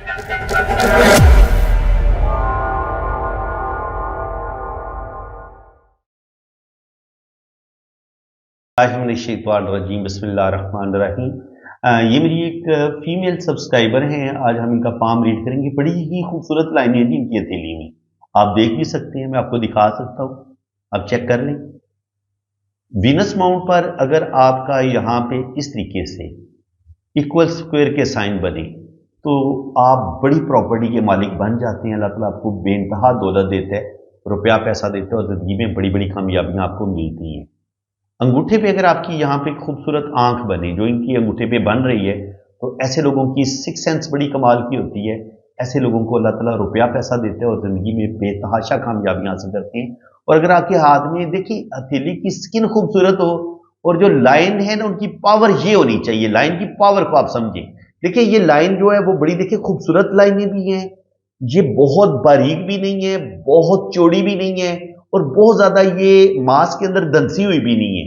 बिस्मिल्लाहिर्रहमानिर्रहीम। ये मेरी एक फीमेल सब्सक्राइबर हैं, आज हम इनका पाम रीड करेंगे। बड़ी ही खूबसूरत लाइनें थी इनकी हथेली में, आप देख भी सकते हैं, मैं आपको दिखा सकता हूँ, आप चेक कर लें। वीनस माउंट पर अगर आपका यहाँ पे इस तरीके से इक्वल स्क्वायर के साइन बने तो आप बड़ी प्रॉपर्टी के मालिक बन जाते हैं। अल्लाह ताला आपको बेइंतहा दौलत देता है, रुपया पैसा देता है और ज़िंदगी में बड़ी बड़ी कामयाबियाँ आपको मिलती हैं। अंगूठे पे अगर आपकी यहाँ पे खूबसूरत आंख बने, जो इनकी अंगूठे पे बन रही है, तो ऐसे लोगों की सिक्स सेंस बड़ी कमाल की होती है। ऐसे लोगों को अल्लाह ताला रुपया पैसा देते हैं और ज़िंदगी में बेतहाशा कामयाबियाँ हासिल करते हैं। और अगर आपके हाथ में देखिए हथेली की स्किन खूबसूरत हो और जो लाइन है ना, उनकी पावर ये होनी चाहिए, लाइन की पावर को आप समझें। देखिए ये लाइन जो है वो बड़ी देखिए खूबसूरत लाइनें भी हैं, ये बहुत बारीक भी नहीं है, बहुत चौड़ी भी नहीं है और बहुत ज्यादा ये मांस के अंदर दंसी हुई भी नहीं है।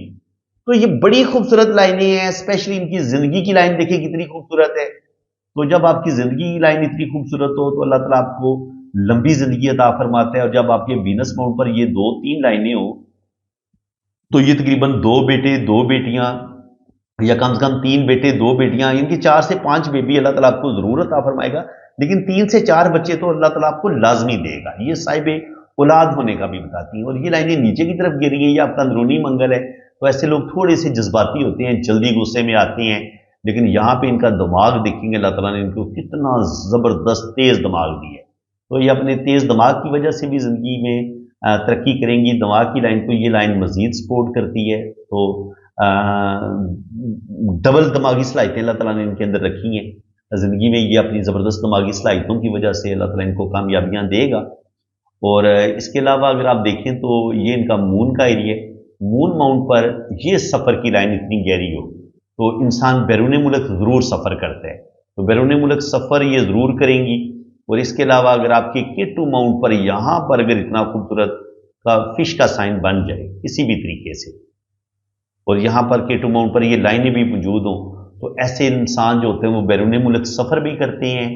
तो ये बड़ी खूबसूरत लाइनें हैं। स्पेशली इनकी जिंदगी की लाइन देखिए कितनी खूबसूरत है। तो जब आपकी जिंदगी की लाइन इतनी खूबसूरत हो तो अल्लाह ताला आपको लंबी जिंदगी अता फरमाता है। और जब आपके वीनस माउंट पर ये 2-3 लाइनें हो तो ये तकरीबन 2 बेटे 2 बेटियां या कम से कम 3 बेटे 2 बेटियां, इनकी 4 से 5 बेबी अल्लाह ताला आपको जरूर अता फरमाएगा, लेकिन 3 से 4 बच्चे तो अल्लाह ताला आपको लाजमी देगा। ये साहिब औलाद होने का भी बताती हैं। और ये लाइनें नीचे की तरफ गिरी है, ये आपका अंदरूनी मंगल है। तो ऐसे लोग थोड़े से जज्बाती होते हैं, जल्दी गुस्से में आते हैं, लेकिन यहाँ पे इनका दिमाग देखेंगे अल्लाह ताला ने इनको कितना जबरदस्त तेज दिमाग दिया है। तो ये अपने तेज दिमाग की वजह से भी जिंदगी में तरक्की करेंगी। दिमाग की लाइन को ये लाइन मजीद सपोर्ट करती है। तो डबल दिमागी सलाहियतें अल्लाह ताला ने इनके अंदर रखी हैं। जिंदगी में ये अपनी जबरदस्त दिमागी सलाहियतों की वजह से अल्लाह ताला इनको कामयाबियां देगा। और इसके अलावा अगर आप देखें तो ये इनका मून का एरिया, मून माउंट पर ये सफ़र की लाइन इतनी गहरी हो तो इंसान बैरून मुल्क ज़रूर सफ़र करता है, तो बैरून मुल्क सफ़र ये ज़रूर करेंगी। और इसके अलावा अगर आपके K2 माउंट पर यहाँ पर अगर इतना खूबसूरत का फिश का साइन बन जाए किसी भी तरीके से, और यहाँ पर K2 माउंट पर ये लाइनें भी मौजूद हों, तो ऐसे इंसान जो होते हैं वो बैरून मुल्क सफ़र भी करते हैं।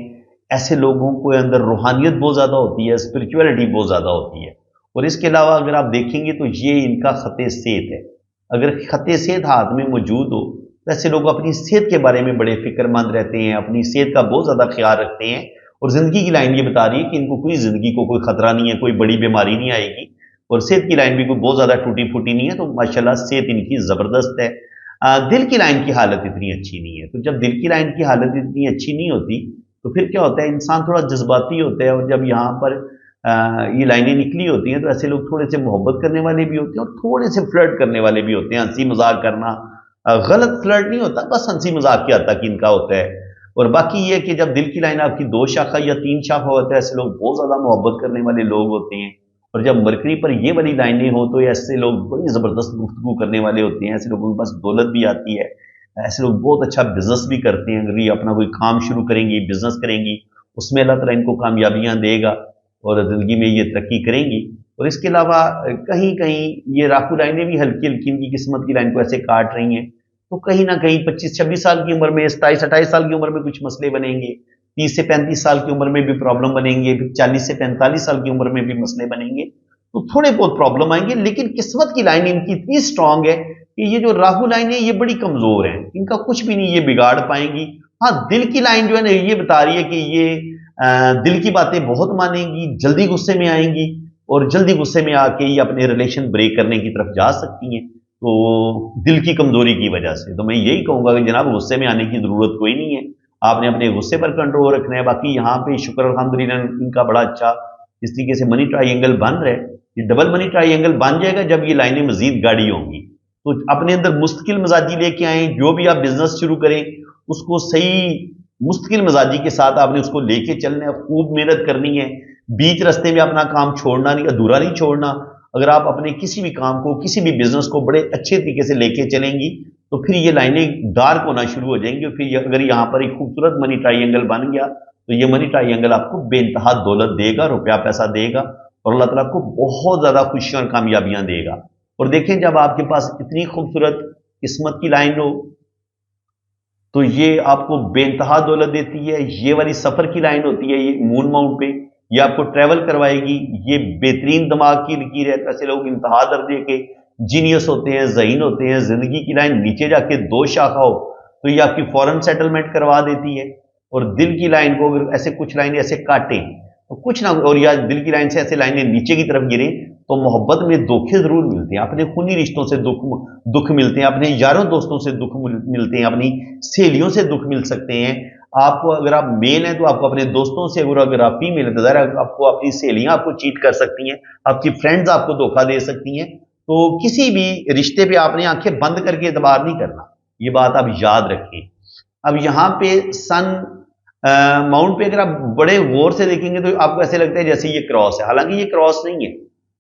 ऐसे लोगों के अंदर रूहानियत बहुत ज़्यादा होती है, स्पिरिचुअलिटी बहुत ज़्यादा होती है। और इसके अलावा अगर आप देखेंगे तो ये इनका खते सेहत है। अगर खते सेहत हाथ में मौजूद हो तो ऐसे लोग अपनी सेहत के बारे में बड़े फिक्रमंद रहते हैं, अपनी सेहत का बहुत ज़्यादा ख्याल रखते हैं। और ज़िंदगी की लाइन ये बता रही है कि इनको कोई ज़िंदगी को कोई खतरा नहीं है, कोई बड़ी बीमारी नहीं आएगी। और सेहत की लाइन भी कोई बहुत ज़्यादा टूटी फूटी नहीं है, तो माशाल्लाह सेहत इनकी ज़बरदस्त है। दिल की लाइन की हालत इतनी अच्छी नहीं है। तो जब दिल की लाइन की हालत इतनी अच्छी नहीं होती तो फिर क्या होता है, इंसान थोड़ा जज्बाती होता है। और जब यहाँ पर ये लाइनें निकली होती हैं तो ऐसे लोग थोड़े से मोहब्बत करने वाले भी होते हैं और थोड़े से फ्लर्ट करने वाले भी होते हैं। हंसी मजाक करना, गलत फ्लर्ट नहीं होता, बस हंसी मजाक की हद तक इनका होता है। और बाकी ये कि जब दिल की लाइन आपकी 2 शाखा या 3 शाखा होता है, ऐसे लोग बहुत ज्यादा मोहब्बत करने वाले लोग होते हैं। और जब मरकरी पर ये वाली लाइनें हो तो ऐसे लोग बड़ी जबरदस्त गुफ्तगू करने वाले होते हैं। ऐसे लोगों के पास दौलत भी आती है, ऐसे लोग बहुत अच्छा बिजनेस भी करते हैं। अगर ये अपना कोई काम शुरू करेंगी, बिजनेस करेंगी, उसमें अल्लाह ताला इनको कामयाबियां देगा और ज़िंदगी में ये तरक्की करेंगी। और इसके अलावा कहीं कहीं ये राहु लाइनें भी हल्की हल्की इनकी किस्मत की लाइन को ऐसे काट रही हैं। तो कहीं ना कहीं 25-26 साल की उम्र में, 27-28 साल की उम्र में कुछ मसले बनेंगे, 30 से 35 साल की उम्र में भी प्रॉब्लम बनेंगे, फिर 40 से 45 साल की उम्र में भी मसले बनेंगे। तो थोड़े बहुत प्रॉब्लम आएंगे, लेकिन किस्मत की लाइन इनकी इतनी स्ट्रांग है कि ये जो राहु लाइन है ये बड़ी कमजोर है, इनका कुछ भी नहीं ये बिगाड़ पाएंगी। हाँ, दिल की लाइन जो है ना ये बता रही है कि ये दिल की बातें बहुत मानेंगी, जल्दी गुस्से में आएंगी और जल्दी गुस्से में आके ये अपने रिलेशन ब्रेक करने की तरफ जा सकती हैं, तो दिल की कमजोरी की वजह से। तो मैं यही कहूंगा कि जनाब गुस्से में आने की जरूरत कोई नहीं है, आपने अपने गुस्से पर कंट्रोल रखना है। बाकी यहाँ पे शुक्र अल्हम्दुलिल्लाह इनका बड़ा अच्छा इस तरीके से मनी ट्राइंगल बन रहा है। ये डबल मनी ट्राइंगल बन जाएगा जब ये लाइनें मजीद गाढ़ी होंगी। तो अपने अंदर मुस्तकिल मिजाजी लेके आए, जो भी आप बिजनेस शुरू करें उसको सही मुस्तकिल मिजाजी के साथ आपने उसको लेके चलना है, खूब मेहनत करनी है, बीच रास्ते में अपना काम छोड़ना नहीं, अधूरा नहीं छोड़ना। अगर आप अपने किसी भी काम को, किसी भी बिजनेस को बड़े अच्छे तरीके से लेके चलेंगी तो फिर ये लाइनें डार्क होना शुरू हो जाएंगी। और फिर अगर यहाँ पर एक खूबसूरत मनी ट्राइंगल बन गया तो ये मनी ट्राइंगल आपको बेइंतहा दौलत देगा, रुपया पैसा देगा और अल्लाह ताला आपको बहुत ज्यादा खुशियां और कामयाबियां देगा। और देखें जब आपके पास इतनी खूबसूरत किस्मत की लाइन हो तो ये आपको बेइंतहा दौलत देती है। ये वाली सफर की लाइन होती है, ये मून माउंट पे, ये आपको ट्रेवल करवाएगी। ये बेहतरीन दिमाग की लकीर है। ऐसे लोग इंतहा दर्जे के जीनियस होते हैं, ज़हीन होते हैं। जिंदगी की लाइन नीचे जाके दो शाखा हो तो ये आपकी फॉरेन सेटलमेंट करवा देती है। और दिल की लाइन को अगर ऐसे कुछ लाइनें ऐसे काटें तो कुछ ना, और या दिल की लाइन से ऐसे लाइनें नीचे की तरफ गिरे तो मोहब्बत में धोखे जरूर मिलते हैं। अपने खूनी रिश्तों से दुख मिलते हैं, अपने यारों दोस्तों से दुख मिलते हैं, अपनी सहेलियों से दुख मिल सकते हैं। आपको अगर आप मेल हैं तो आपको अपने दोस्तों से, अगर आप फीमेल हैं तो ज़रा आपको अपनी सहेलियां आपको चीट कर सकती हैं, आपकी फ्रेंड्स आपको धोखा दे सकती हैं। तो किसी भी रिश्ते पे आपने आंखें बंद करके एतबार नहीं करना, ये बात आप याद रखें। अब यहां पे सन माउंट पे अगर आप बड़े गौर से देखेंगे तो आपको ऐसे लगता है जैसे ये क्रॉस है, हालांकि ये क्रॉस नहीं है,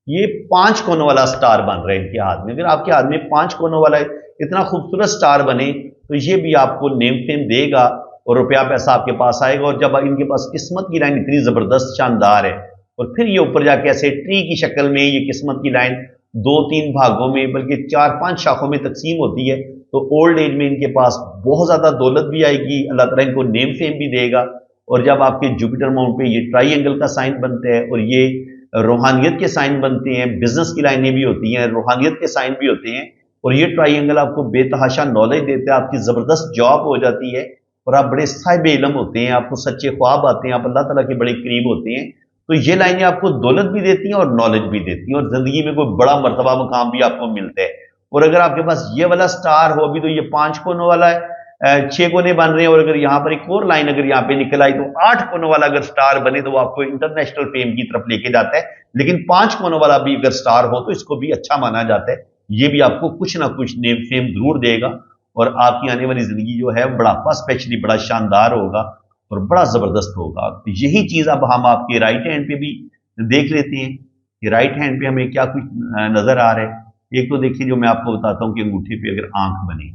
ये 5 कोनों वाला स्टार बन रहा है इनके हाथ में। अगर आपके हाथ में 5 कोनों वाला इतना खूबसूरत स्टार बने तो ये भी आपको नेम फेम देगा और रुपया पैसा आपके पास आएगा। और जब इनके पास किस्मत की लाइन इतनी जबरदस्त शानदार है और फिर ये ऊपर जाके ऐसे ट्री की शक्ल में ये किस्मत की लाइन 2-3 भागों में बल्कि 4-5 शाखों में तकसीम होती है, तो ओल्ड एज में इनके पास बहुत ज्यादा दौलत भी आएगी, अल्लाह ताला इनको नेम फेम भी देगा। और जब आपके जुपिटर माउंट पे ये ट्राइंगल का साइन बनता है और ये रूहानियत के साइन बनते हैं, बिजनेस की लाइनें भी होती हैं, रूहानियत के साइन भी होते हैं, और ये ट्राइंगल आपको बेतहाशा नॉलेज देता है, आपकी जबरदस्त जॉब हो जाती है और आप बड़े साहिब इल्म होते हैं, आपको सच्चे ख्वाब आते हैं, आप अल्लाह ताला के बड़े करीब होते हैं। तो ये लाइनें आपको दौलत भी देती हैं और नॉलेज भी देती हैं और जिंदगी में कोई बड़ा मर्तबा मुकाम भी आपको मिलता है। और अगर आपके पास ये वाला स्टार हो, अभी तो ये 5 कोनों वाला है, 6 कोने बन रहे हैं, और अगर यहाँ पर एक और लाइन अगर यहाँ पे निकल आई तो 8 कोनों वाला अगर स्टार बने तो वो आपको इंटरनेशनल फेम की तरफ लेके जाता है। लेकिन 5 कोनों वाला भी अगर स्टार हो तो इसको भी अच्छा माना जाता है। ये भी आपको कुछ ना कुछ नेम फेम जरूर देगा और आपकी आने वाली जिंदगी जो है बुढ़ापा स्पेशली बड़ा शानदार होगा और बड़ा जबरदस्त होगा। तो यही चीज अब हम आपके राइट हैंड पे भी देख लेते हैं कि राइट हैंड पे हमें क्या कुछ नजर आ रहा है। एक तो देखिए, जो मैं आपको बताता हूँ कि अंगूठे पे अगर आंख बने,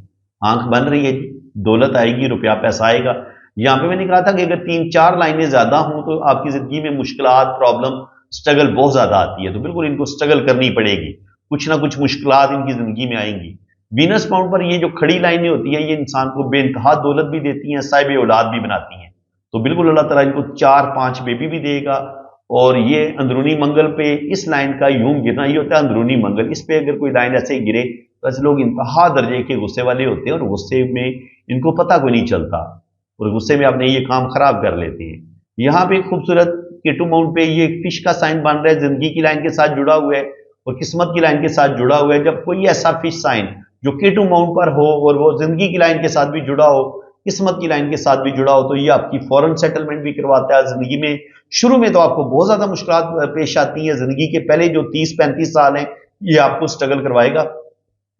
आंख बन रही है जी, दौलत आएगी, रुपया पैसा आएगा। यहाँ पे मैंने कहा था कि अगर 3-4 लाइनें ज्यादा हों तो आपकी जिंदगी में मुश्किलात, प्रॉब्लम, स्ट्रगल बहुत ज्यादा आती है। तो बिल्कुल इनको स्ट्रगल करनी पड़ेगी, कुछ ना कुछ मुश्किलात इनकी जिंदगी में आएंगी। वीनस माउंट पर ये जो खड़ी लाइनें होती हैं ये इंसान को बेइंतहा दौलत भी देती हैं, साहिब औलाद भी बनाती हैं। तो बिल्कुल अल्लाह ताला इनको 4-5 बेबी भी देगा। और ये अंदरूनी मंगल पे इस लाइन का यूं गिरना, ये होता है अंदरूनी मंगल, इस पे अगर कोई लाइन ऐसे गिरे तो ऐसे लोग इंतहा दर्जे के गुस्से वाले होते हैं और गुस्से में इनको पता कोई नहीं चलता और गुस्से में अपने ये काम खराब कर लेते हैं। यहाँ पे खूबसूरत केटू माउंट पे ये फिश का साइन बन रहा है, जिंदगी की लाइन के साथ जुड़ा हुआ है और किस्मत की लाइन के साथ जुड़ा हुआ है। जब कोई ऐसा फिश साइन जो केटू माउंट पर हो और वो जिंदगी की लाइन के साथ भी जुड़ा हो, किस्मत की लाइन के साथ भी जुड़ा हो, तो ये आपकी फॉरेन सेटलमेंट भी करवाता है। जिंदगी में शुरू में तो आपको बहुत ज्यादा मुश्किलात पेश आती हैं, जिंदगी के पहले जो 30-35 साल हैं ये आपको स्ट्रगल करवाएगा,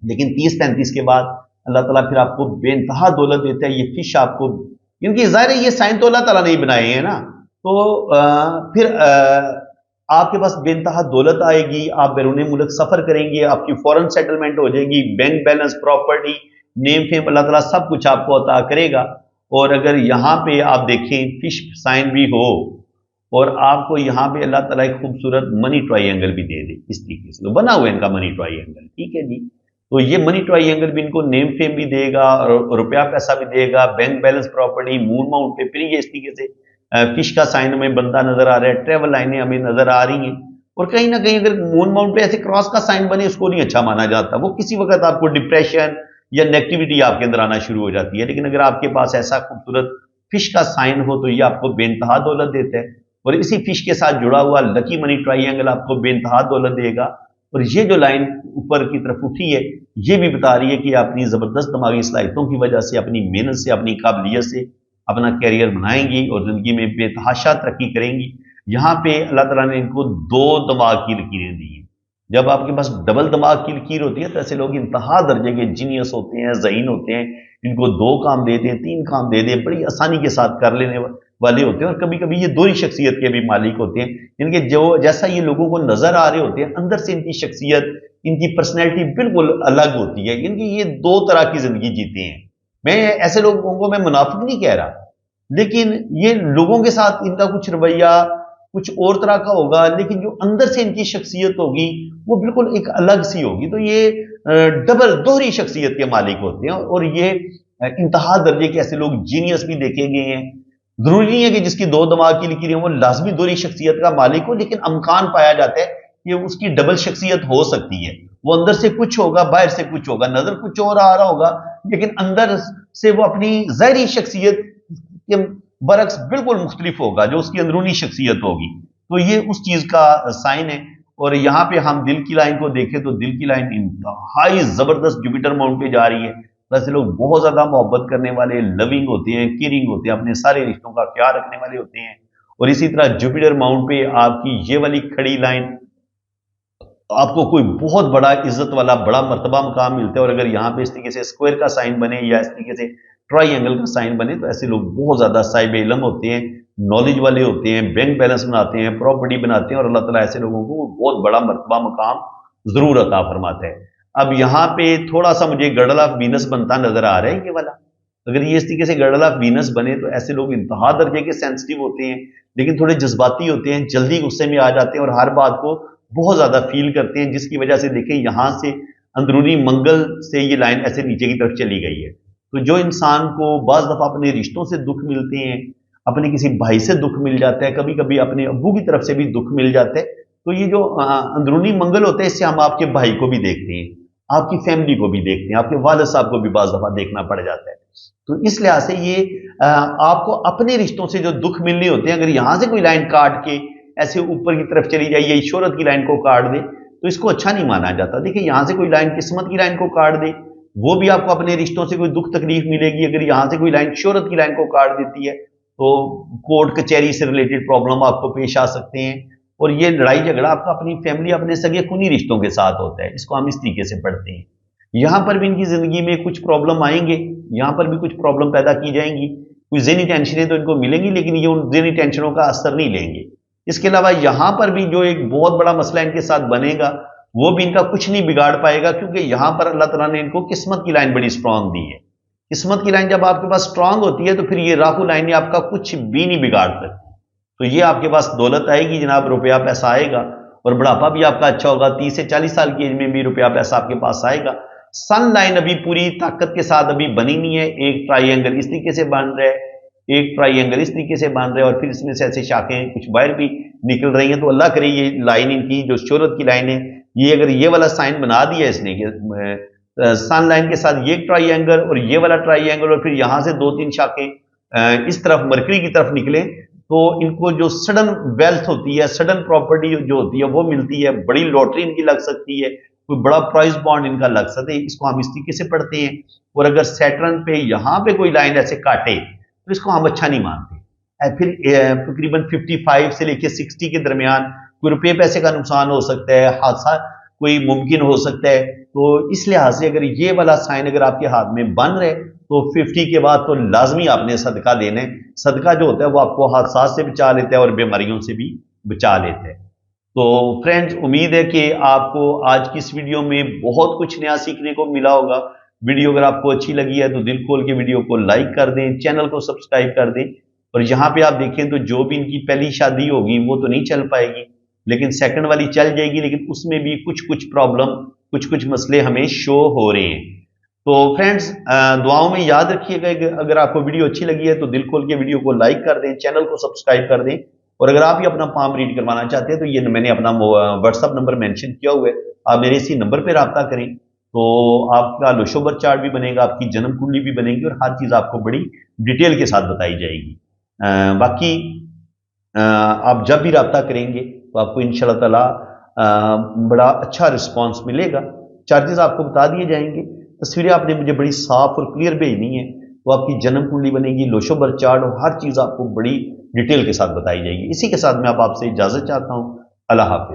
लेकिन 30-35 के बाद अल्लाह ताला फिर आपको बेइंतहा दौलत देता है। ये फिश आपको, क्योंकि जाहिर है ये साइन तो अल्लाह ताला नहीं बनाए हैं ना, तो फिर आपके पास बेइंतहा दौलत आएगी, आप बैरून मुल्क सफर करेंगे, आपकी फॉरेन सेटलमेंट हो जाएगी, bank balance, property, name fame अल्लाह ताला सब कुछ आपको अता करेगा। और अगर यहाँ पे आप देखें फिश साइन भी हो और आपको यहाँ पे अल्लाह ताला एक खूबसूरत मनी ट्राइंगल भी दे दे, इस तरीके से तो बना हुआ है इनका मनी ट्राइंगल, ठीक है जी। तो ये मनी ट्राइंगल भी इनको नेम फेम भी देगा, रुपया पैसा भी देगा, bank balance, property, moon mount पे फिर ये इस तरीके से फिश का साइन हमें बनता नजर आ रहा है, ट्रेवल लाइनें हमें नजर आ रही हैं। और कहीं ना कहीं अगर मून माउंट पे ऐसे क्रॉस का साइन बने उसको नहीं अच्छा माना जाता, वो किसी वक्त आपको डिप्रेशन या नेगेटिविटी आपके अंदर आना शुरू हो जाती है। लेकिन अगर आपके पास ऐसा खूबसूरत फिश का साइन हो तो ये आपको बेइंतहा दौलत देता है और इसी फिश के साथ जुड़ा हुआ लकी मनी ट्राइंगल आपको बेइंतहा दौलत देगा। और ये जो लाइन ऊपर की तरफ उठी है ये भी बता रही है कि अपनी जबरदस्त दिमागी सलाहियतों की वजह से, अपनी मेहनत से, अपनी काबिलियत से अपना कैरियर बनाएंगी और जिंदगी में बेतहाशा तरक्की करेंगी। यहाँ पे अल्लाह ताला ने इनको 2 दिमाग की लकीरें दी हैं। जब आपके पास डबल दिमाग की लकीर होती है तो ऐसे लोग इंतहा दर्जे के जीनियस होते हैं, ज़हीन होते हैं, इनको 2 काम दे दें, 3 काम दे दें, बड़ी आसानी के साथ कर लेने वाले होते हैं। और कभी कभी ये 2 ही शख्सियत के भी मालिक होते हैं, इनके जो जैसा ये लोगों को नजर आ रहे होते हैं अंदर से इनकी शख्सियत, इनकी पर्सनैलिटी बिल्कुल अलग होती है। इनकी ये 2 तरह की जिंदगी जीते हैं। मैं ऐसे लोगों को मैं मुनाफिक नहीं कह रहा, लेकिन ये लोगों के साथ इनका कुछ रवैया कुछ और तरह का होगा, लेकिन जो अंदर से इनकी शख्सियत होगी वो बिल्कुल एक अलग सी होगी। तो ये डबल दोहरी शख्सियत के मालिक होते हैं, और ये इंतहा दर्जे के ऐसे लोग जीनियस भी देखे गए हैं। जरूरी नहीं है कि जिसकी दो दिमाग की लकीरें वो लाजमी दोहरी शख्सियत का मालिक हो, लेकिन अमकान पाया जाता है कि उसकी डबल शख्सियत हो सकती है। वो अंदर से कुछ होगा, बाहर से कुछ होगा, नजर कुछ और आ रहा होगा, लेकिन अंदर से वो अपनी ज़ाहिरी शख्सियत के बरक्स बिल्कुल मुख्तलिफ होगा जो उसकी अंदरूनी शख्सियत होगी। तो ये उस चीज का साइन है। और यहाँ पे हम दिल की लाइन को देखें तो दिल की लाइन इंतहाई जबरदस्त जुपिटर माउंट पे जा रही है। वैसे लोग बहुत ज्यादा मोहब्बत करने वाले, लविंग होते हैं, केयरिंग होते हैं, अपने सारे रिश्तों का ख्याल रखने वाले होते हैं। और इसी तरह जुपिटर माउंट पे आपकी ये वाली खड़ी लाइन आपको कोई बहुत बड़ा इज्जत वाला बड़ा मर्तबा मकाम मिलता है। और अगर यहाँ पे इस तरीके से स्क्वायर का साइन बने या इस तरीके से ट्राइंगल का साइन बने तो ऐसे लोग बहुत ज्यादा साहिब इल्म होते हैं, नॉलेज वाले होते हैं, बैंक बैलेंस बनाते हैं, प्रॉपर्टी बनाते हैं, और अल्लाह ताला ऐसे लोगों को बहुत बड़ा मर्तबा मकाम जरूर अता फरमाता है। अब यहाँ पे थोड़ा सा मुझे गर्डल ऑफ वीनस बनता नजर आ रहा है ये वाला। अगर ये इस तरीके से गर्डल ऑफ वीनस बने तो ऐसे लोग इंतहा दर्जे के सेंसिटिव होते हैं, लेकिन थोड़े जज्बाती होते हैं, जल्दी गुस्से में आ जाते हैं और हर बात को बहुत ज्यादा फील करते हैं, जिसकी वजह से देखें यहां से अंदरूनी मंगल से ये लाइन ऐसे नीचे की तरफ चली गई है। तो जो इंसान को बाज दफा अपने रिश्तों से दुख मिलते हैं, अपने किसी भाई से दुख मिल जाता है, कभी कभी अपने अब्बू की तरफ से भी दुख मिल जाता है, तो ये जो अंदरूनी मंगल होता है इससे हम आपके भाई को भी देखते हैं, आपकी फैमिली को भी देखते हैं, आपके वालिद साहब को भी बाज दफा देखना पड़ जाता है। तो इस लिहाज से ये आपको अपने रिश्तों से जो दुख मिलने होते हैं, अगर यहां से कोई लाइन काट के ऐसे ऊपर की तरफ चली जाए, ये शोहरत की लाइन को काट दे तो इसको अच्छा नहीं माना जाता। देखिए यहां से कोई लाइन किस्मत की लाइन को काट दे, वो भी आपको अपने रिश्तों से कोई दुख तकलीफ मिलेगी। अगर यहां से कोई लाइन शोहरत की लाइन को काट देती है तो कोर्ट कचहरी से रिलेटेड प्रॉब्लम आपको पेश आ सकते हैं, और ये लड़ाई झगड़ा आपका अपनी फैमिली, अपने सगे खूनी रिश्तों के साथ होता है। इसको हम इस तरीके से पढ़ते हैं। यहां पर भी इनकी जिंदगी में कुछ प्रॉब्लम आएंगे, यहां पर भी कुछ प्रॉब्लम पैदा की जाएंगी, कुछ ज़हनी टेंशनें तो इनको मिलेंगी, लेकिन ये उन ज़हनी टेंशनों का असर नहीं लेंगे। इसके अलावा यहां पर भी जो एक बहुत बड़ा मसला इनके साथ बनेगा वो भी इनका कुछ नहीं बिगाड़ पाएगा, क्योंकि यहां पर अल्लाह ताला ने इनको किस्मत की लाइन बड़ी स्ट्रांग दी है। किस्मत की लाइन जब आपके पास स्ट्रांग होती है तो फिर ये राहु लाइन आपका कुछ भी नहीं बिगाड़ सकती। तो ये आपके पास दौलत आएगी जनाब, रुपया पैसा आएगा, और बुढ़ापा भी आपका अच्छा होगा। 30 से 40 साल की एज में भी रुपया पैसा आपके पास आएगा। सन लाइन अभी पूरी ताकत के साथ अभी बनी नहीं है, एक ट्राइंगल इस तरीके से बन रहा है, एक ट्राइंगल इस तरीके से बन रहा है, और फिर इसमें से ऐसे शाखें कुछ बाहर भी निकल रही हैं। तो अल्लाह करे ये लाइन इनकी जो शोहरत की लाइन है, ये अगर ये वाला साइन बना दिया इसने सन लाइन के साथ ये ट्राइंगल और ये वाला ट्राइंगल, और फिर यहां से 2-3 शाखें इस तरफ मरकरी की तरफ निकले, तो इनको जो सडन वेल्थ होती है, सडन प्रॉपर्टी जो होती है वो मिलती है, बड़ी लॉटरी इनकी लग सकती है, कोई बड़ा प्राइस बॉन्ड इनका लग सकता है। इसको हम इस तरीके से पढ़ते हैं। और अगर सैटर्न पे यहां पे कोई लाइन ऐसे काटे तो इसको हम अच्छा नहीं मानते। फिर तकरीबन 55 से लेकर 60 के दरमियान कोई रुपये पैसे का नुकसान हो सकता है, हादसा कोई मुमकिन हो सकता है। तो इस लिहाज से अगर ये वाला साइन अगर आपके हाथ में बन रहे तो 50 के बाद तो लाजमी आपने सदका देना है। सदका जो होता है वो आपको हादसा से बचा लेता है और बीमारियों से भी बचा लेता है। तो फ्रेंड्स, उम्मीद है कि आपको आज की इस वीडियो में बहुत कुछ नया सीखने को मिला होगा। वीडियो अगर आपको अच्छी लगी है तो दिल खोल के वीडियो को लाइक कर दें, चैनल को सब्सक्राइब कर दें। और यहाँ पे आप देखें तो जो भी इनकी पहली शादी होगी वो तो नहीं चल पाएगी, लेकिन सेकंड वाली चल जाएगी, लेकिन उसमें भी कुछ कुछ प्रॉब्लम, कुछ कुछ मसले हमें शो हो रहे हैं। तो फ्रेंड्स, दुआओं में याद रखिएगा। अगर आपको वीडियो अच्छी लगी है तो दिल खोल के वीडियो को लाइक कर दें, चैनल को सब्सक्राइब कर दें। और अगर आप भी अपना पाम रीड करवाना चाहते हैं तो ये मैंने अपना व्हाट्सअप नंबर मेंशन किया हुआ है, आप मेरे इसी नंबर पर रब्ता करें तो आपका लोशोबर चार्ट भी बनेगा, आपकी जन्म कुंडली भी बनेगी, और हर चीज़ आपको बड़ी डिटेल के साथ बताई जाएगी। बाकी आप जब भी रब्ता करेंगे तो आपको इंशाल्लाह ताला बड़ा अच्छा रिस्पांस मिलेगा। चार्जेस आपको बता दिए जाएंगे। तस्वीरें आपने मुझे बड़ी साफ और क्लियर भेजनी है, तो आपकी जन्म कुंडली बनेगी, लोशोबर चार्ट, और हर चीज़ आपको बड़ी डिटेल के साथ बताई जाएगी। इसी के साथ मैं आपसे इजाज़त चाहता हूँ। अल्लाह हाफिज़।